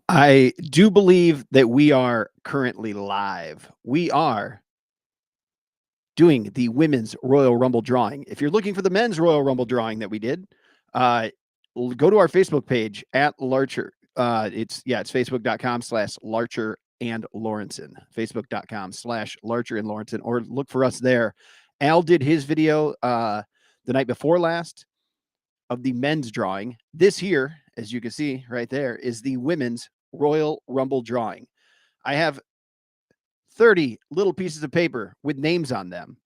I do believe that we are currently live. We are doing the women's Royal Rumble drawing. If you're looking for the men's Royal Rumble drawing that we did, uh, go to our Facebook page at Larcher. It's facebook.com/Larcher and Lawrenson. Facebook.com/Larcher and Lawrenson, or look for us there. Al did his video the night before last of the men's drawing. This here, as you can see right there, is the women's Royal Rumble drawing. I have 30 little pieces of paper with names on them.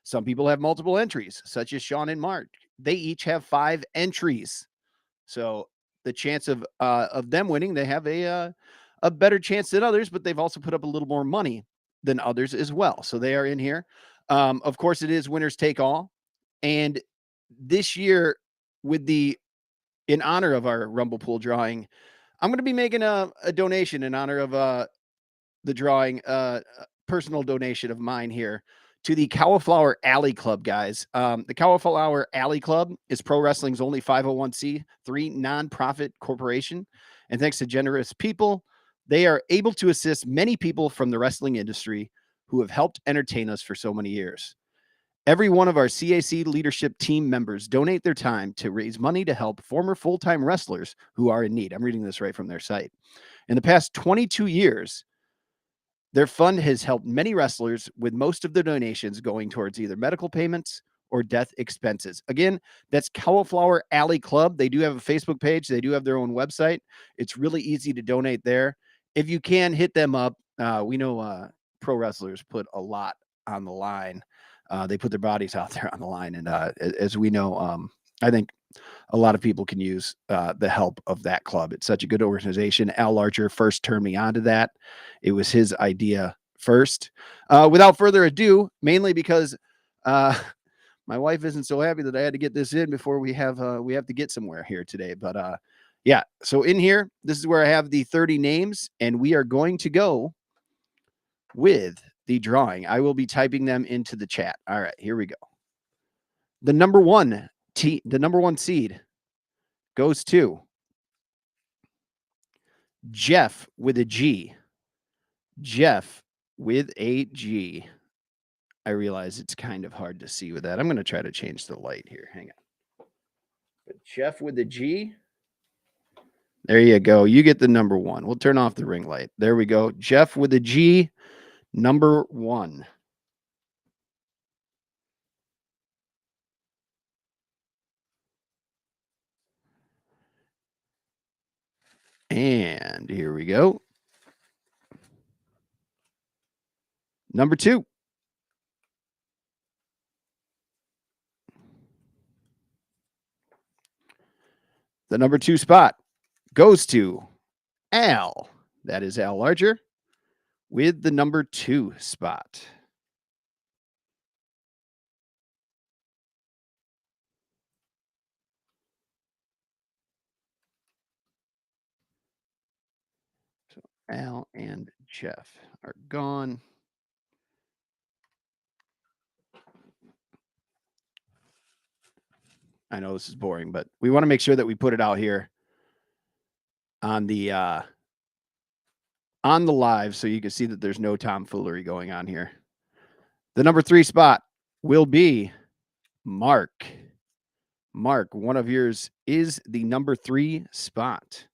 Some people have multiple entries, such as Sean and Mark. They each have 5 entries. So the chance of them winning, they have a better chance than others, but they've also put up a little more money than others as well. So they are in here. Of course, it is winners take all. And this year, with the in honor of our Rumble Pool drawing, I'm going to be making a donation in honor of the drawing, a personal donation of mine here to the Cauliflower Alley Club, guys. The Cauliflower Alley Club is pro wrestling's only 501c3 nonprofit corporation. And thanks to generous people, they are able to assist many people from the wrestling industry who have helped entertain us for so many years. Every one of our CAC leadership team members donate their time to raise money to help former full-time wrestlers who are in need. I'm reading this right from their site. In the past 22 years, their fund has helped many wrestlers, with most of the donations going towards either medical payments or death expenses. Again, that's Cauliflower Alley Club. They do have a Facebook page. They do have their own website. It's really easy to donate there. If you can, hit them up. We know pro wrestlers put a lot on the line. They put their bodies out there on the line. And as we know, I think a lot of people can use the help of that club. It's such a good organization. Al Larcher first turned me on to that. It was his idea first. Without further ado, mainly because my wife isn't so happy that I had to get this in before we have to get somewhere here today. But yeah, so in here, this is where I have the 30 names, and we are going to go with the drawing. I will be typing them into the chat. All right, here we go. The number one seed goes to Jeff with a G. Jeff with a G. I realize it's kind of hard to see with that. I'm going to try to change the light here. Hang on. But Jeff with a G. There you go. You get the number 1. We'll turn off the ring light. There we go. Jeff with a G, number 1. And here we go. Number 2. The number 2 spot goes to Al. That is Al Larcher with the number 2 spot. So Al and Jeff are gone. I know this is boring, but we want to make sure that we put it out here on the live so you can see that there's no tomfoolery going on here. The number 3 spot will be Mark. Mark, one of yours is the number 3 spot.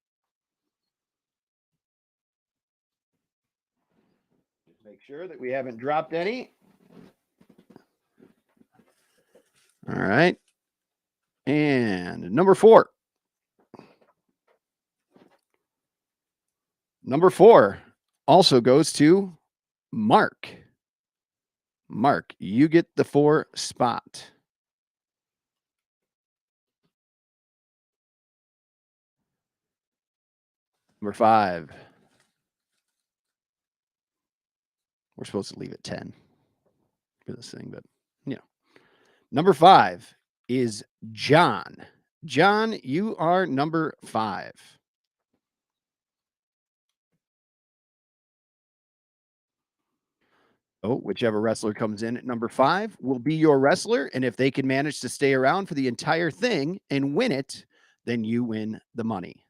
Just make sure that we haven't dropped any. All right. And number 4. Number 4 also goes to Mark. Mark, you get the 4 spot. Number 5. We're supposed to leave it 10 for this thing, but you know. Number 5 is John. John, you are number 5. Oh, whichever wrestler comes in at number 5 will be your wrestler. And if they can manage to stay around for the entire thing and win it, then you win the money.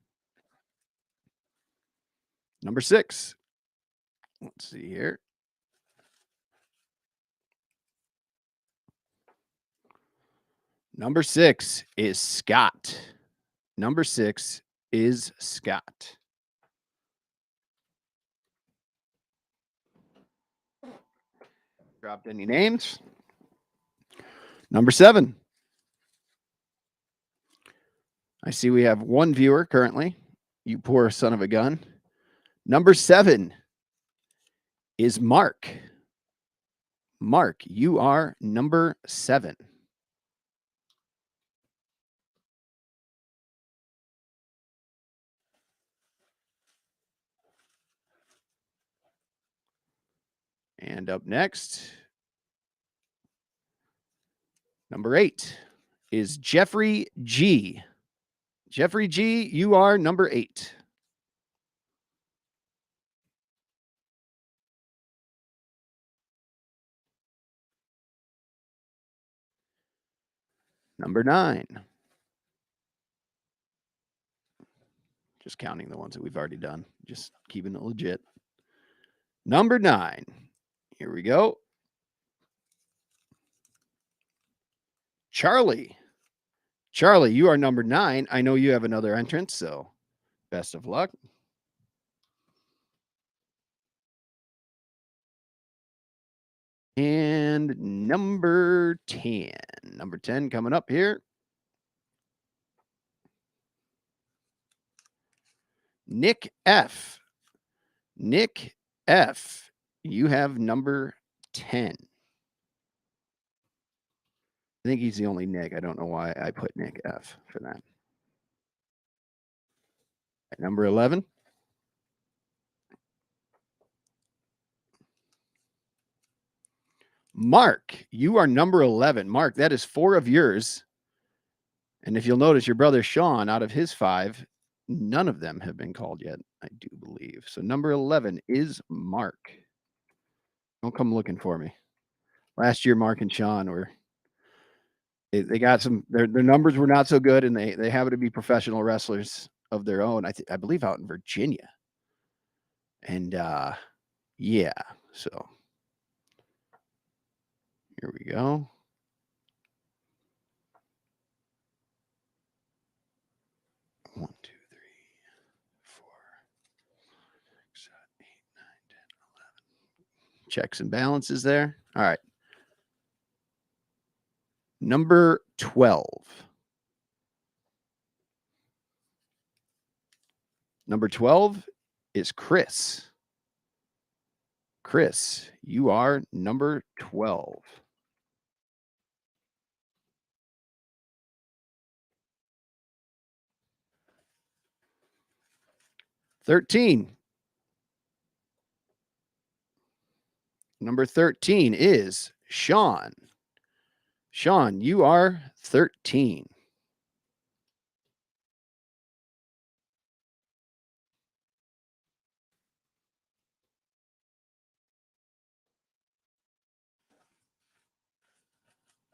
Number 6. Let's see here. Number 6 is Scott. Number 6 is Scott. Dropped any names? Number 7. I see we have one viewer currently. You poor son of a gun. Number 7 is Mark. Mark, you are number 7. And up next, number 8 is Jeffrey G. Jeffrey G, you are number 8. Number 9. Just counting the ones that we've already done, just keeping it legit. Number 9. Here we go. Charlie. Charlie, you are number 9. I know you have another entrance, so best of luck. And number 10. Number 10 coming up here. Nick F. Nick F. You have number 10. I think he's the only Nick. I don't know why I put Nick F for that. At number 11. Mark, you are number 11. Mark, that is 4 of yours. And if you'll notice, your brother Sean, out of his 5, none of them have been called yet, I do believe. So number 11 is Mark. Don't come looking for me. Last year, Mark and Sean were they got some their numbers were not so good, and they happen to be professional wrestlers of their own. I believe out in Virginia. And yeah, so here we go. One, two, three, 4, 6, 7, 8, 9, 10, 11. Checks and balances there. All right. Number 12. Number 12 is Chris. Chris, you are number 12. Number 13 is Sean. Sean, you are 13.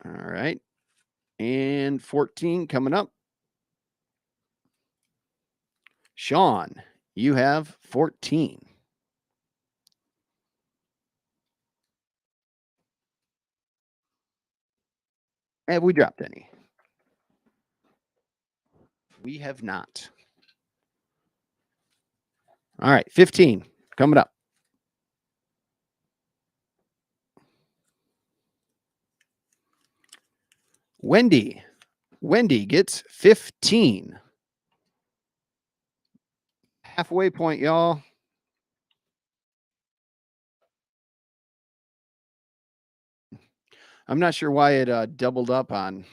All right. And 14 coming up. Sean, you have 14. Have we dropped any? We have not. All right, 15 coming up. Wendy. Wendy gets 15. Halfway point, y'all. I'm not sure why it doubled up on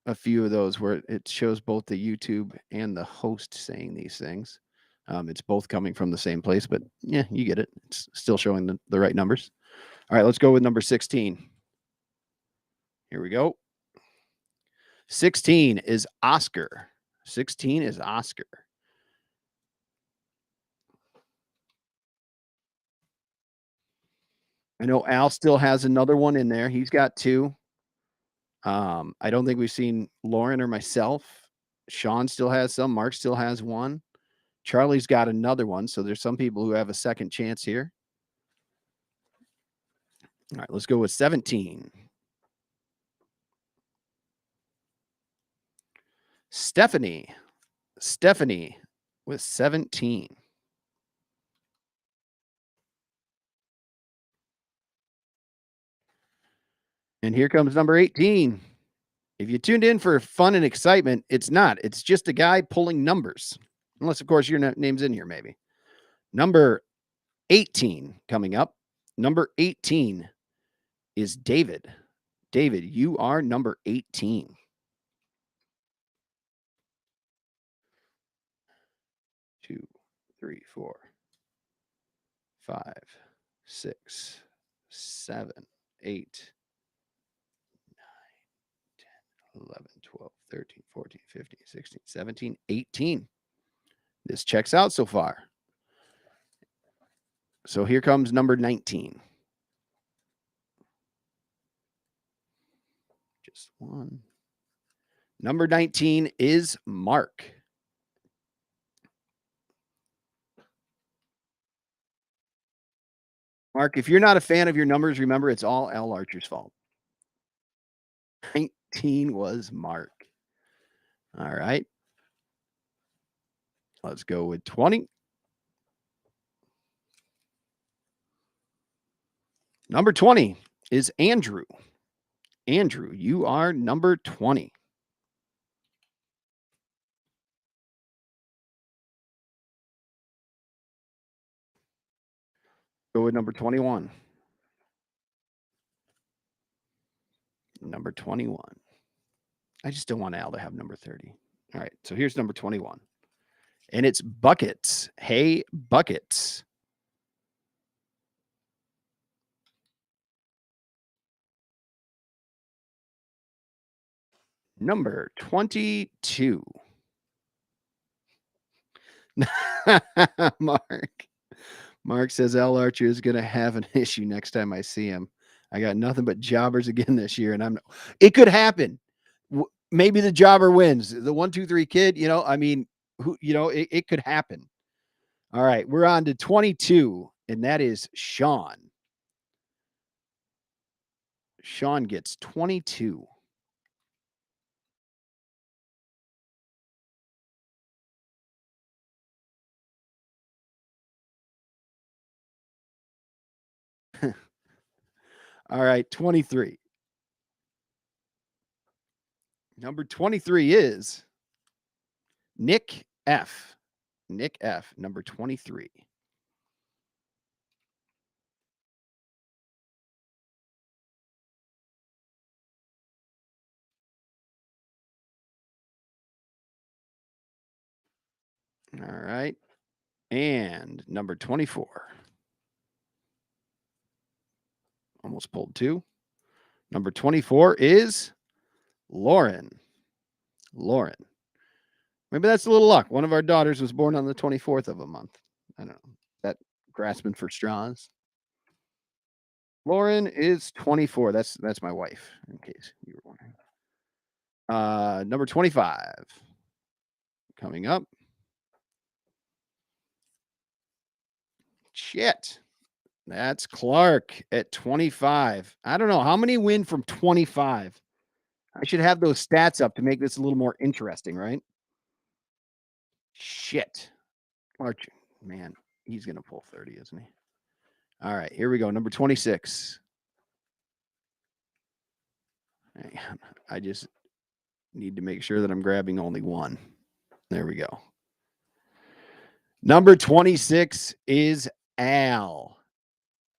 a few of those where it shows both the YouTube and the host saying these things. It's both coming from the same place, but yeah, you get it. It's still showing the right numbers. All right, let's go with number 16. Here we go. 16 is Oscar. 16 is Oscar. I know Al still has another one in there. He's got 2. I don't think we've seen Lauren or myself. Sean still has some. Mark still has 1. Charlie's got another one. So there's some people who have a second chance here. All right, let's go with 17. Stephanie with 17. And here comes number 18. If you tuned in for fun and excitement, it's not. It's just a guy pulling numbers. Unless, of course, your name's in here, maybe. Number 18 coming up. Number 18 is David. David, you are number 18. Two, three, 4, 5, 6, 7, 8, 9, 10, 11, 12, 13, 14, 15, 16, 17, 18. This checks out so far. So here comes number 19. Just one. Number 19 is Mark. Mark, if you're not a fan of your numbers, remember it's all Al Archer's fault. 19 was Mark. All right. Let's go with 20. Number 20 is Andrew. Andrew, you are number 20. Go with number 21. Number 21. I just don't want Al to have number 30. All right. So here's number 21. And it's Buckets. Hey, Buckets. Number 22. Mark. Mark says Al Archer is going to have an issue next time I see him. I got nothing but jobbers again this year, and it could happen. Maybe the jobber wins. The 1, 2, 3 kid, I mean, it could happen. All right, we're on to 22, and that is Sean. Sean gets 22. All right, 23. Number 23 is Nick F. Nick F, number 23. All right. And number 24. Almost pulled 2. Number 24 is Lauren. Lauren. Maybe that's a little luck. One of our daughters was born on the 24th of a month. I don't know. That grasping for straws. Lauren is 24. That's my wife, in case you were wondering. Number 25 coming up. Shit. That's Clark at 25. I don't know. How many win from 25? I should have those stats up to make this a little more interesting, right? Shit. Clark, man, he's going to pull 30, isn't he? All right, here we go. Number 26. I just need to make sure that I'm grabbing only one. There we go. Number 26 is Al.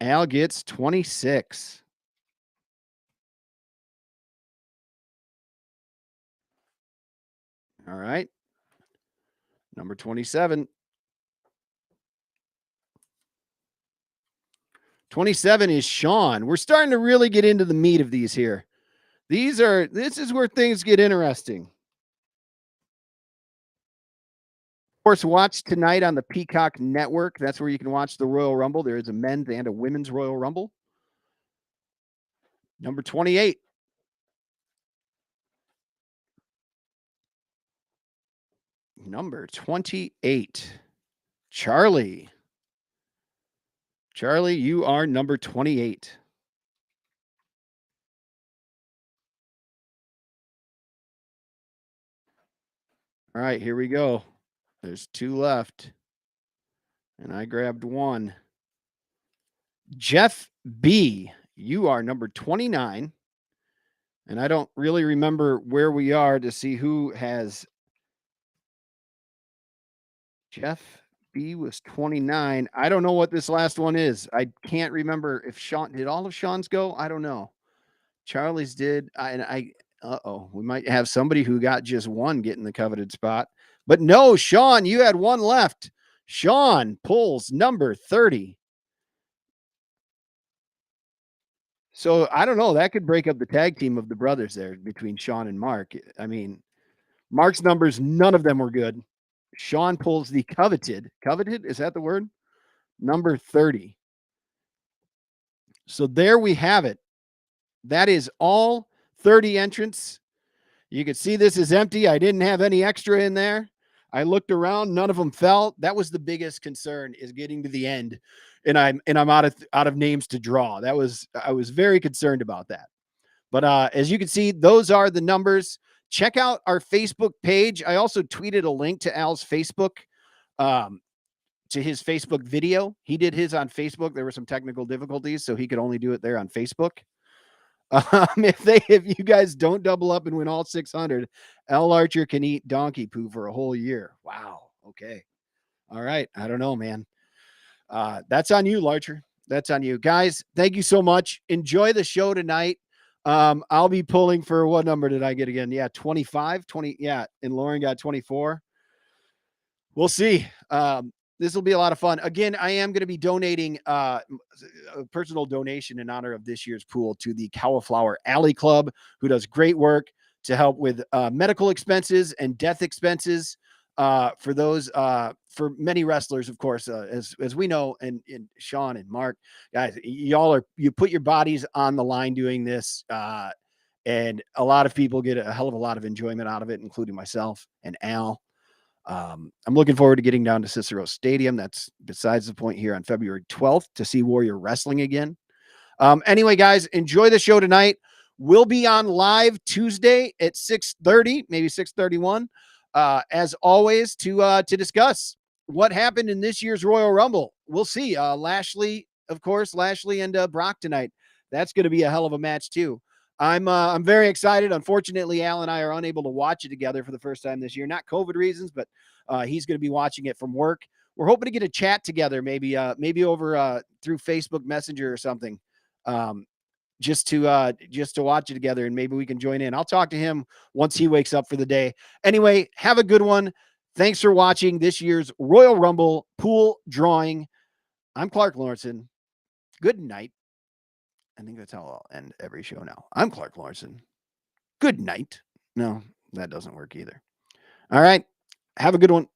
Al gets 26. All right. Number 27. 27 is Sean. We're starting to really get into the meat of these here. This is where things get interesting. Of course, watch tonight on the Peacock Network. That's where you can watch the Royal Rumble. There is a men's and a women's Royal Rumble. Number 28. Number 28. Charlie. Charlie, you are number 28. All right, here we go. There's 2 left. And I grabbed 1. Jeff B, you are number 29. And I don't really remember where we are to see who has. Jeff B was 29. I don't know what this last one is. I can't remember if Sean did all of Sean's go. I don't know. Charlie's did. We might have somebody who got just 1 getting the coveted spot. But no, Sean, you had 1 left. Sean pulls number 30. So I don't know. That could break up the tag team of the brothers there between Sean and Mark. I mean, Mark's numbers, none of them were good. Sean pulls the coveted. Coveted, is that the word? Number 30. So there we have it. That is all 30 entrants. You can see this is empty. I didn't have any extra in there. I looked around, none of them fell. That was the biggest concern, is getting to the end, and I'm out of names to draw. I was very concerned about that. But as you can see, those are the numbers. Check out our Facebook page. I also tweeted a link to Al's Facebook, to his Facebook video. He did his on Facebook. There were some technical difficulties, so he could only do it there on Facebook. If you guys don't double up and win all 600, Al Archer can eat donkey poo for a whole year. Wow. Okay. All right. I don't know, man. That's on you, Larcher. That's on you. Guys, thank you so much. Enjoy the show tonight. I'll be pulling for, what number did I get again? Yeah, 25, 20. Yeah, and Lauren got 24. We'll see. This will be a lot of fun. Again, I am going to be donating a personal donation in honor of this year's pool to the Cauliflower Alley Club, who does great work to help with medical expenses and death expenses for those for many wrestlers, of course, as we know, and Sean and Mark, guys, you put your bodies on the line doing this, and a lot of people get a hell of a lot of enjoyment out of it, including myself and Al. I'm looking forward to getting down to Cicero Stadium. That's besides the point, here on February 12th to see Warrior Wrestling again. Anyway, guys, enjoy the show tonight. We'll be on live Tuesday at 6:30, maybe 6:31, as always, to discuss what happened in this year's Royal Rumble. We'll see. Lashley, of course, and Brock tonight. That's going to be a hell of a match too. I'm very excited. Unfortunately, Al and I are unable to watch it together for the first time this year. Not COVID reasons, but he's going to be watching it from work. We're hoping to get a chat together, maybe over through Facebook Messenger or something, just to watch it together, and maybe we can join in. I'll talk to him once he wakes up for the day. Anyway, have a good one. Thanks for watching this year's Royal Rumble pool drawing. I'm Clark Lawrenson. Good night. I think that's how I'll end every show now. I'm Clark Lawrenson. Good night. No, that doesn't work either. All right. Have a good one.